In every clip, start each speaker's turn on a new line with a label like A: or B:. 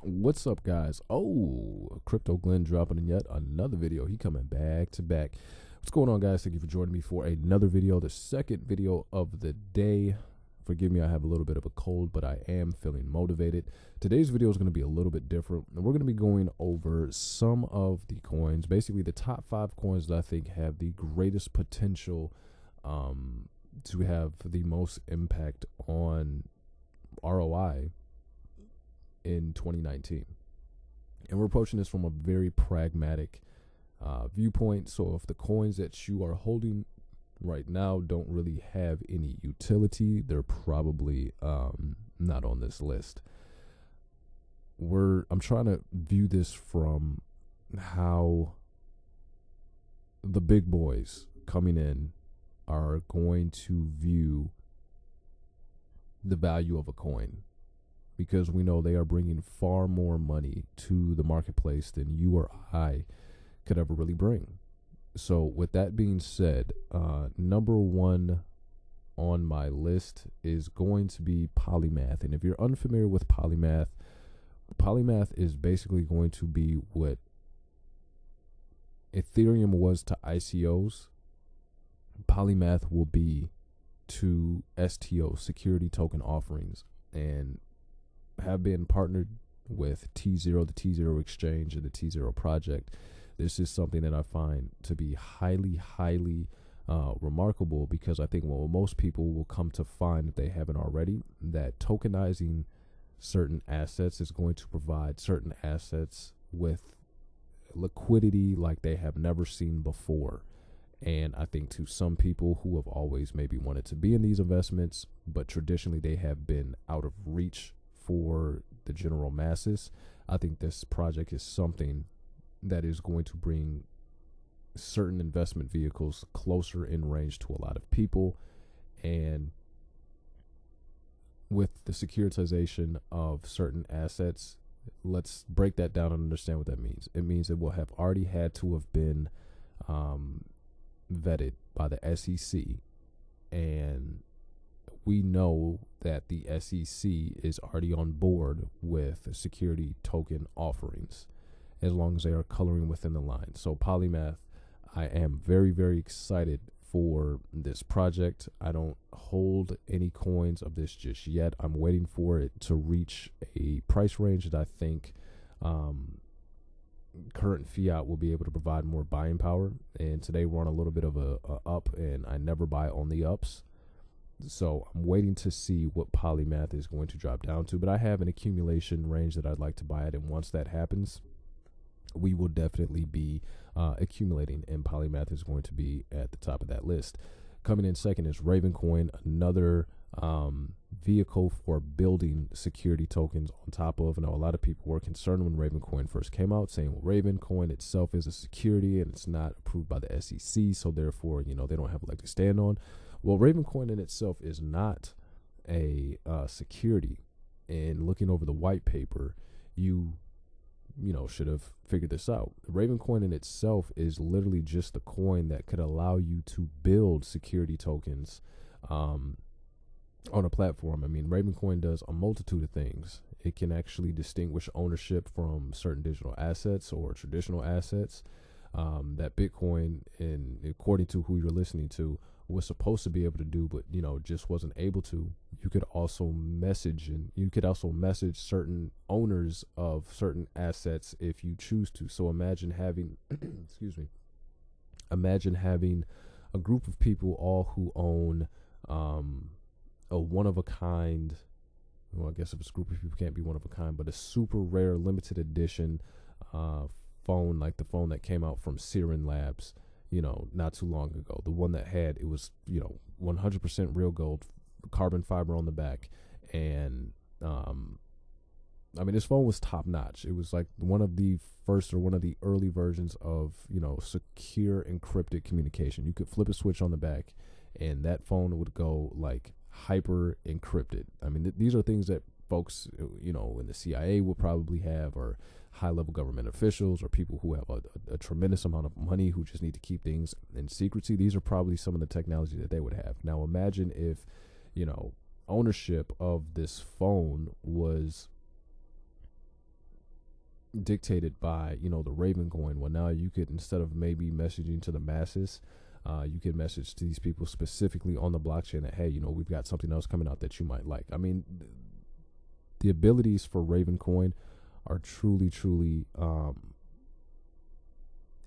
A: What's up, guys? Oh, Crypto Glenn dropping in yet another video. He coming back to back. What's going on, guys? Thank you for joining me for another video, the second video of the day. Forgive me, I have a little bit of a cold, but I am feeling motivated. Today's video is going to be a little bit different, and we're going to be going over some of the coins, basically the top 5 coins that I think have the greatest potential to have the most impact on ROI in 2019. And we're approaching this from a very pragmatic viewpoint. So if the coins that you are holding right now don't really have any utility, they're probably not on this list. I'm trying to view this from how the big boys coming in are going to view the value of a coin, because we know they are bringing far more money to the marketplace than you or I could ever really bring. So with that being said, number one on my list is going to be Polymath. And if you're unfamiliar with Polymath, Polymath is basically going to be what Ethereum was to ICOs. Polymath will be to STO, security token offerings, and have been partnered with T0, the T0 exchange, and the T0 project. This is something that I find to be highly remarkable, because I think most people will come to find, if they haven't already, that tokenizing certain assets is going to provide certain assets with liquidity like they have never seen before. And I think to some people who have always maybe wanted to be in these investments, but traditionally they have been out of reach for the general masses, I think this project is something that is going to bring certain investment vehicles closer in range to a lot of people. And with the securitization of certain assets, let's break that down and understand what that means. It means it will have already had to have been vetted by the SEC, and we know that the SEC is already on board with security token offerings, as long as they are coloring within the line. So Polymath, I am very excited for this project. I don't hold any coins of this just yet. I'm waiting for it to reach a price range that I think current fiat will be able to provide more buying power. And today we're on a little bit of a up, and I never buy on the ups. So I'm waiting to see what Polymath is going to drop down to, but I have an accumulation range that I'd like to buy it. And once that happens, we will definitely be accumulating, and Polymath is going to be at the top of that list. Coming in second is Ravencoin, another vehicle for building security tokens on top of. I know a lot of people were concerned when Ravencoin first came out, saying, well, Ravencoin itself is a security and it's not approved by the SEC, so therefore, they don't have a leg to stand on. Well, Ravencoin in itself is not a security. And looking over the white paper, you should have figured this out. Ravencoin in itself is literally just a coin that could allow you to build security tokens on a platform. I mean, Ravencoin does a multitude of things. It can actually distinguish ownership from certain digital assets or traditional assets that Bitcoin, and according to who you're listening to, was supposed to be able to do, but just wasn't able to. You could also message certain owners of certain assets if you choose to. So imagine having imagine having a group of people all who own a one-of-a-kind, well, I guess if it's a group of people, can't be one of a kind, but a super rare limited edition phone, like the phone that came out from Siren Labs, not too long ago. The one that had, it was 100% real gold, carbon fiber on the back, and this phone was top notch. It was like one of the first, or one of the early versions of secure encrypted communication. You could flip a switch on the back and that phone would go like hyper encrypted. These are things that folks in the CIA will probably have, or high level government officials, or people who have a tremendous amount of money who just need to keep things in secrecy. These are probably some of the technology that they would have. Now imagine if ownership of this phone was dictated by, the Ravencoin. Well, now you could, instead of maybe messaging to the masses, you could message to these people specifically on the blockchain that, hey, we've got something else coming out that you might like. I mean, the abilities for Ravencoin are truly, truly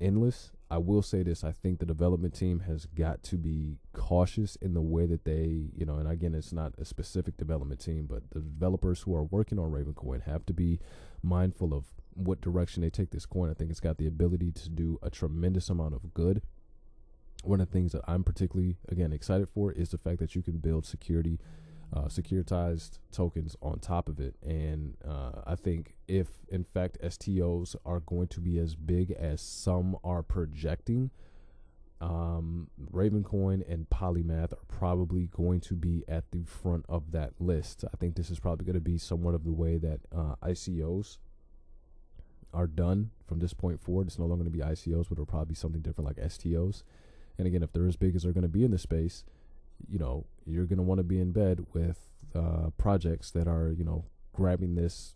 A: endless. I will say this: I think the development team has got to be cautious in the way that they, and again, it's not a specific development team, but the developers who are working on Ravencoin have to be mindful of what direction they take this coin. I think it's got the ability to do a tremendous amount of good. One of the things that I'm particularly, again, excited for is the fact that you can build securitized tokens on top of it. And I think if, in fact, STOs are going to be as big as some are projecting, Ravencoin and Polymath are probably going to be at the front of that list. I think this is probably going to be somewhat of the way that ICOs are done from this point forward. It's no longer going to be ICOs, but it'll probably be something different like STOs. And again, if they're as big as they're going to be in the space, you're going to want to be in bed with projects that are, grabbing this,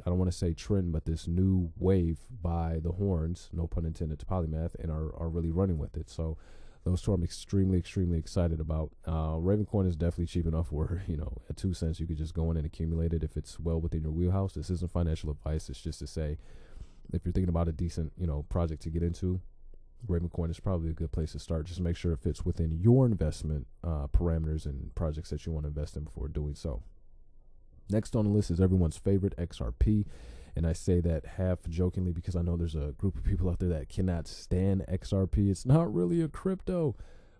A: I don't want to say trend, but this new wave by the horns, no pun intended, to Polymath, and are really running with it. So those two I'm extremely, extremely excited about. Ravencoin is definitely cheap enough where, at 2 cents, you could just go in and accumulate it if it's well within your wheelhouse. This isn't financial advice. It's just to say, if you're thinking about a decent, project to get into, Ravencoin is probably a good place to start. Just make sure it fits within your investment parameters and projects that you want to invest in before doing so. Next on the list is everyone's favorite, XRP. And I say that half jokingly because I know there's a group of people out there that cannot stand XRP. It's not really a crypto.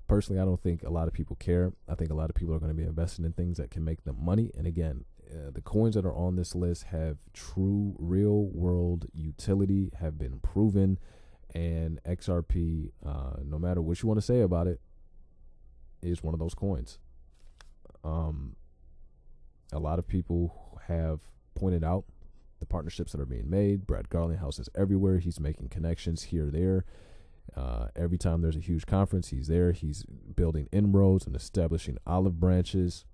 A: Personally, I don't think a lot of people care. I think a lot of people are going to be investing in things that can make them money. And again, the coins that are on this list have true real world utility, have been proven. And XRP, no matter what you want to say about it, is one of those coins. A lot of people have pointed out the partnerships that are being made. Brad Garlinghouse is everywhere. He's making connections here, there. Every time there's a huge conference, he's there. He's building inroads and establishing olive branches.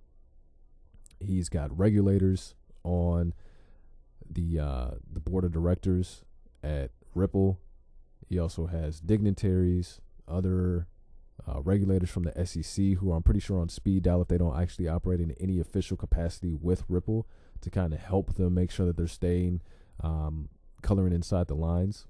A: He's got regulators on the board of directors at Ripple. He also has dignitaries, other regulators from the SEC who I'm pretty sure on speed dial if they don't actually operate in any official capacity with Ripple to kind of help them make sure that they're staying coloring inside the lines.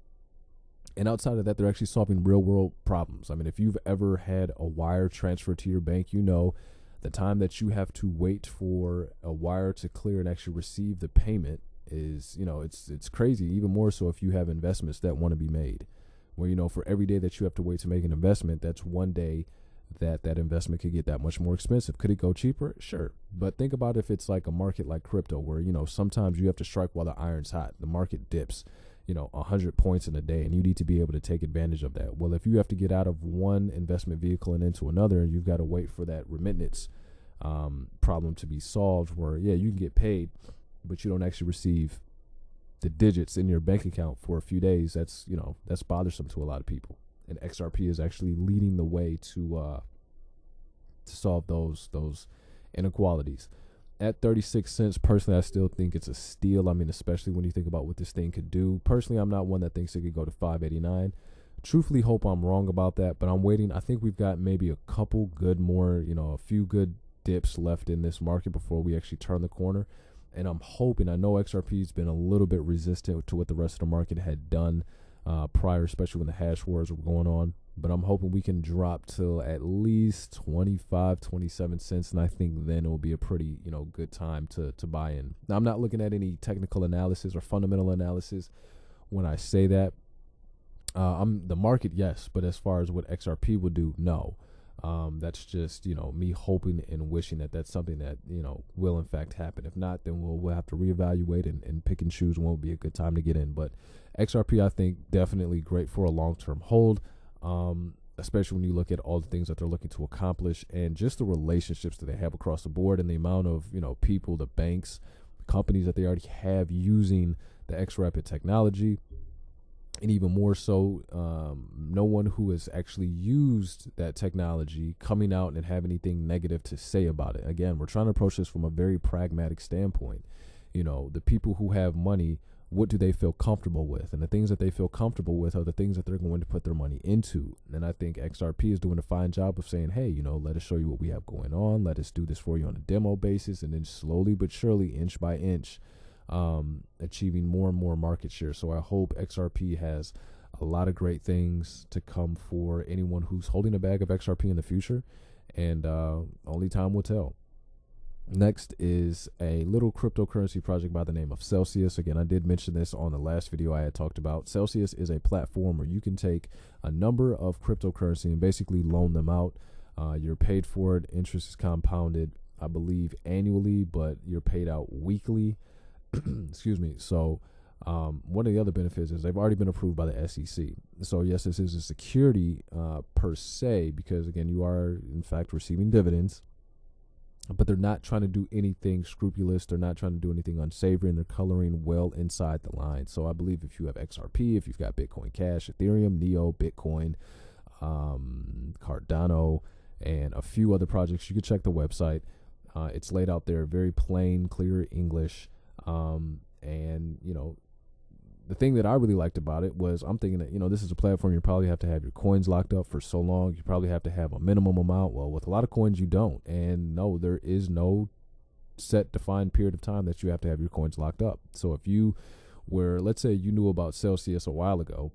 A: And outside of that, they're actually solving real world problems. I mean, if you've ever had a wire transfer to your bank, the time that you have to wait for a wire to clear and actually receive the payment is, it's crazy. Even more so if you have investments that want to be made. Where, for every day that you have to wait to make an investment, that's one day that investment could get that much more expensive. Could it go cheaper? Sure. But think about if it's like a market like crypto where, sometimes you have to strike while the iron's hot. The market dips, 100 points in a day, and you need to be able to take advantage of that. Well, if you have to get out of one investment vehicle and into another, and you've got to wait for that remittance problem to be solved where, you can get paid, but you don't actually receive the digits in your bank account for a few days, that's bothersome to a lot of people. And XRP is actually leading the way to solve those inequalities. At 36 cents, personally, I still think it's a steal. I mean, especially when you think about what this thing could do. Personally, I'm not one that thinks it could go to 5.89. Truthfully, hope I'm wrong about that, but I'm waiting. I think we've got maybe a couple good more, a few good dips left in this market before we actually turn the corner. And I'm hoping, I know XRP has been a little bit resistant to what the rest of the market had done prior, especially when the hash wars were going on. But I'm hoping we can drop till at least 25, 27 cents. And I think then it will be a pretty, good time to buy in. Now, I'm not looking at any technical analysis or fundamental analysis when I say that. I'm the market, yes. But as far as what XRP would do, no. That's just, me hoping and wishing that that's something that, will in fact happen. If not, then we'll have to reevaluate and pick and choose when would be a good time to get in. But XRP, I think, definitely great for a long-term hold, especially when you look at all the things that they're looking to accomplish and just the relationships that they have across the board and the amount of, people, the banks, companies that they already have using the XRapid technology. And even more so, no one who has actually used that technology coming out and have anything negative to say about it. Again, we're trying to approach this from a very pragmatic standpoint. The people who have money what do they feel comfortable with? And the things that they feel comfortable with are the things that they're going to put their money into. And I think XRP is doing a fine job of saying, hey, let us show you what we have going on. Let us do this for you on a demo basis. And then slowly but surely, inch by inch, achieving more and more market share. So I hope XRP has a lot of great things to come for anyone who's holding a bag of XRP in the future. And only time will tell. Next is a little cryptocurrency project by the name of Celsius. Again, I did mention this on the last video I had talked about. Celsius is a platform where you can take a number of cryptocurrency and basically loan them out. You're paid for it. Interest is compounded, I believe, annually, but you're paid out weekly. Excuse me. So one of the other benefits is they've already been approved by the SEC. So yes, this is a security per se, because again, you are in fact receiving dividends. But they're not trying to do anything scrupulous. They're not trying to do anything unsavory, and they're coloring well inside the line. So I believe if you have XRP, if you've got Bitcoin Cash, Ethereum, Neo, Bitcoin, Cardano, and a few other projects, you can check the website. It's laid out there, very plain, clear English. And, the thing that I really liked about it was I'm thinking that, this is a platform you probably have to have your coins locked up for so long. You probably have to have a minimum amount. Well, with a lot of coins, you don't. And no, there is no set defined period of time that you have to have your coins locked up. So if you were, let's say you knew about Celsius a while ago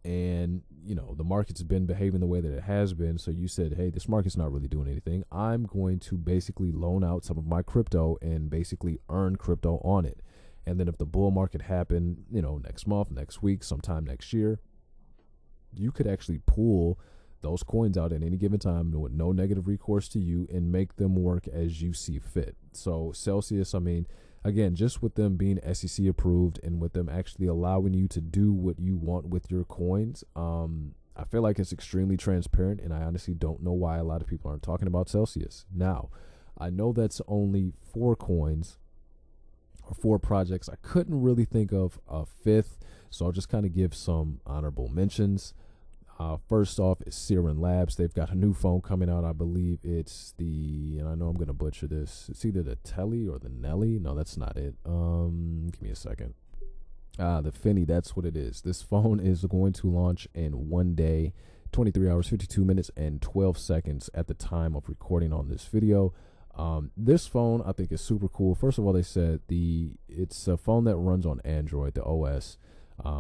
A: and, the market's been behaving the way that it has been. So you said, hey, this market's not really doing anything. I'm going to basically loan out some of my crypto and basically earn crypto on it. And then if the bull market happened, next month, next week, sometime next year, you could actually pull those coins out at any given time with no negative recourse to you and make them work as you see fit. So Celsius, again, just with them being SEC approved and with them actually allowing you to do what you want with your coins, I feel like it's extremely transparent, and I honestly don't know why a lot of people aren't talking about Celsius. Now, I know that's only 4 coins, or 4 projects. I couldn't really think of a 5th, so I'll just kind of give some honorable mentions. First off is Siren Labs. They've got a new phone coming out. I believe it's and I know I'm going to butcher this. It's either the Telly or the Nelly. No, that's not it. Give me a second. The Fini, that's what it is. This phone is going to launch in 1 day, 23 hours, 52 minutes, and 12 seconds at the time of recording on this video. This phone I think is super cool. First of all, they said it's a phone that runs on Android, the OS.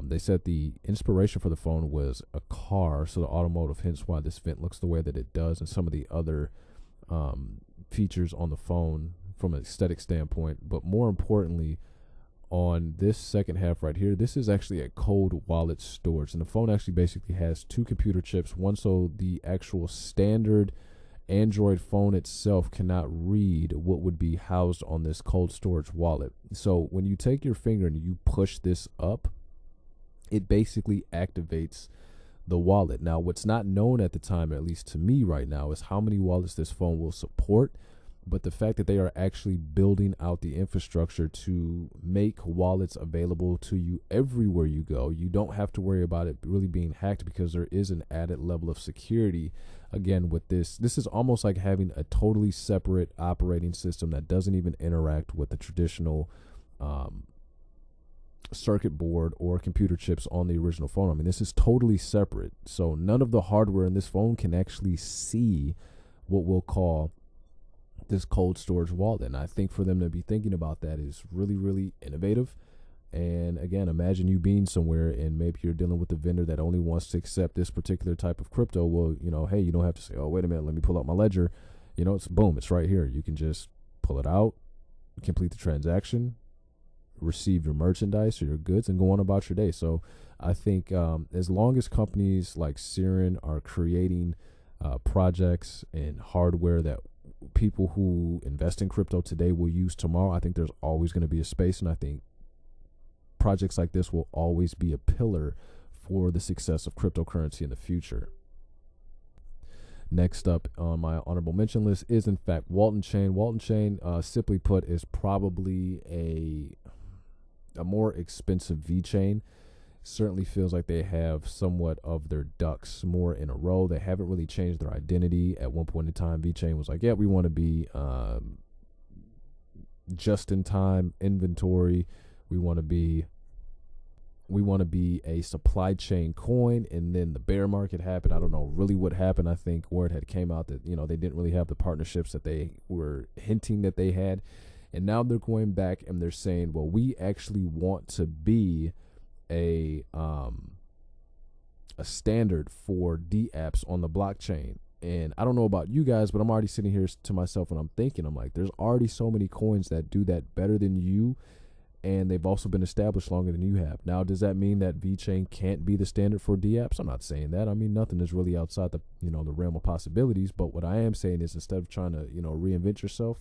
A: They said the inspiration for the phone was a car, so the automotive, hence why this vent looks the way that it does, and some of the other features on the phone from an aesthetic standpoint. But more importantly, on this second half right here, this is actually a cold wallet storage, and the phone actually basically has 2 computer chips, one so the actual standard Android phone itself cannot read what would be housed on this cold storage wallet. So when you take your finger and you push this up, it basically activates the wallet. Now, what's not known at the time, at least to me right now, is how many wallets this phone will support. But the fact that they are actually building out the infrastructure to make wallets available to you everywhere you go, you don't have to worry about it really being hacked, because there is an added level of security. Again, with this is almost like having a totally separate operating system that doesn't even interact with the traditional circuit board or computer chips on the original phone. This is totally separate. So none of the hardware in this phone can actually see what we'll call this cold storage wallet. And I think for them to be thinking about that is really, really innovative. And again, imagine you being somewhere and maybe you're dealing with a vendor that only wants to accept this particular type of crypto. Well, hey, you don't have to say, oh, wait a minute, let me pull out my ledger. It's boom, it's right here. You can just pull it out, complete the transaction, receive your merchandise or your goods, and go on about your day. So I think as long as companies like Siren are creating projects and hardware that people who invest in crypto today will use tomorrow, I think there's always going to be a space, and I think projects like this will always be a pillar for the success of cryptocurrency in the future. Next up on my honorable mention list is, in fact, Walton Chain. Walton Chain, simply put, is probably a more expensive VeChain. Certainly feels like they have somewhat of their ducks more in a row. They haven't really changed their identity. At one point in time, VeChain was like, yeah, we want to be just-in-time inventory. We want to be a supply chain coin, and then the bear market happened. I don't know really what happened. I think word had came out that, they didn't really have the partnerships that they were hinting that they had. And now they're going back and they're saying, well, we actually want to be a standard for dApps on the blockchain. And I don't know about you guys, but I'm already sitting here to myself and I'm thinking, I'm like, there's already so many coins that do that better than you, and they've also been established longer than you have. Now, does that mean that VeChain can't be the standard for dApps? I'm not saying that. I mean, nothing is really outside the the realm of possibilities. But what I am saying is, instead of trying to reinvent yourself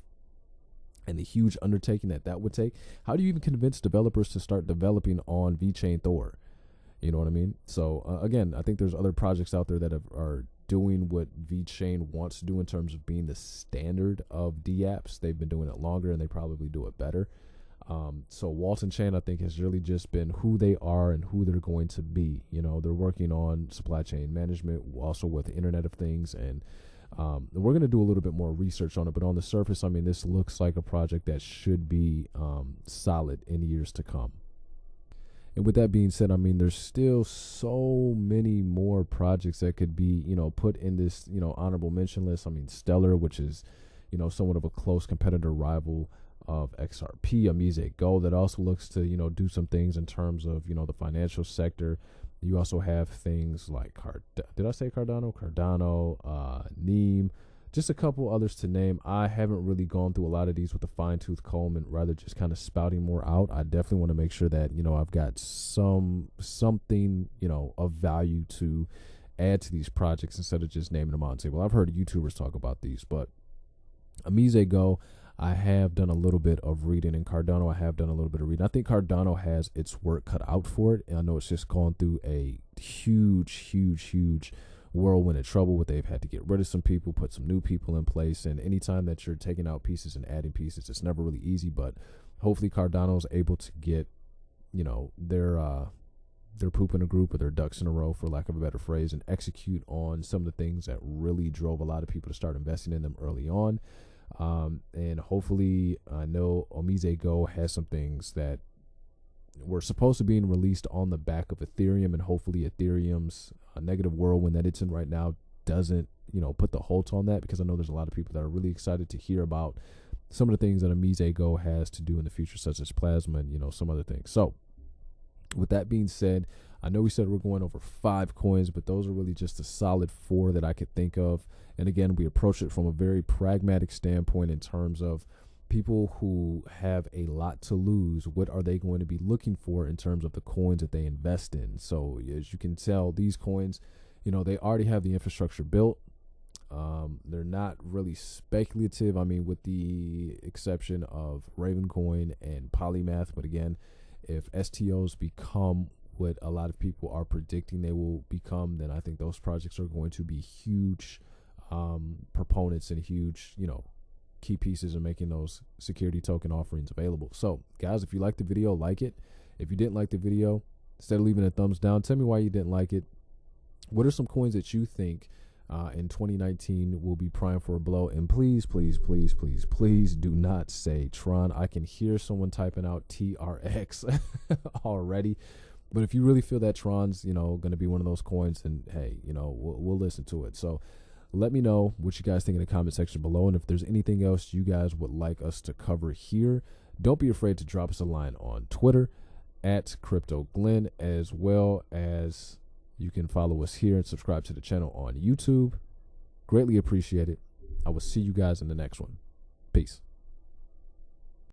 A: and the huge undertaking that would take, how do you even convince developers to start developing on VeChain Thor? You know what I mean? So again, I think there's other projects out there that are doing what VeChain wants to do in terms of being the standard of dApps. They've been doing it longer and they probably do it better. So Walton Chain, I think, has really just been who they are and who they're going to be. They're working on supply chain management, also with the Internet of Things, and we're going to do a little bit more research on it. But on the surface, I mean, this looks like a project that should be solid in years to come. And with that being said, I mean, there's still so many more projects that could be, put in this, honorable mention list. I mean, Stellar, which is, somewhat of a close competitor rival of XRP, Amize Go, that also looks to, do some things in terms of, the financial sector. You also have things like Cardano, Neem, just a couple others to name. I haven't really gone through a lot of these with a fine-tooth comb and rather just kind of spouting more out. I definitely want to make sure that, I've got something, of value to add to these projects instead of just naming them out and say, well, I've heard YouTubers talk about these. But Amize Go, I have done a little bit of reading, and Cardano, I have done a little bit of reading. I think Cardano has its work cut out for it, and I know it's just gone through a huge whirlwind of trouble where they've had to get rid of some people, put some new people in place, and anytime that you're taking out pieces and adding pieces, it's never really easy. But hopefully Cardano's able to get, their poop in a group, or their ducks in a row, for lack of a better phrase, and execute on some of the things that really drove a lot of people to start investing in them early on. And hopefully, I know Amize Go has some things that were supposed to be released on the back of Ethereum, and hopefully Ethereum's negative whirlwind that it's in right now doesn't, put the halt on that, because I know there's a lot of people that are really excited to hear about some of the things that Amize Go has to do in the future, such as Plasma and, some other things. So with that being said, I know we said we're going over 5 coins, but those are really just a solid 4 that I could think of. And again, we approach it from a very pragmatic standpoint in terms of people who have a lot to lose. What are they going to be looking for in terms of the coins that they invest in? So as you can tell, these coins, they already have the infrastructure built. They're not really speculative. I mean, with the exception of Ravencoin and Polymath. But again, if STOs become what a lot of people are predicting they will become, then I think those projects are going to be huge proponents and huge, key pieces in making those security token offerings available. So guys, if you liked the video, like it. If you didn't like the video, instead of leaving a thumbs down, tell me why you didn't like it. What are some coins that you think in 2019 will be primed for a blow? And please do not say Tron. I can hear someone typing out TRX already. But if you really feel that Tron's, going to be one of those coins, then hey, we'll listen to it. So let me know what you guys think in the comment section below. And if there's anything else you guys would like us to cover here, don't be afraid to drop us a line on Twitter at CryptoGlenn, as well as you can follow us here and subscribe to the channel on YouTube. Greatly appreciate it. I will see you guys in the next one. Peace.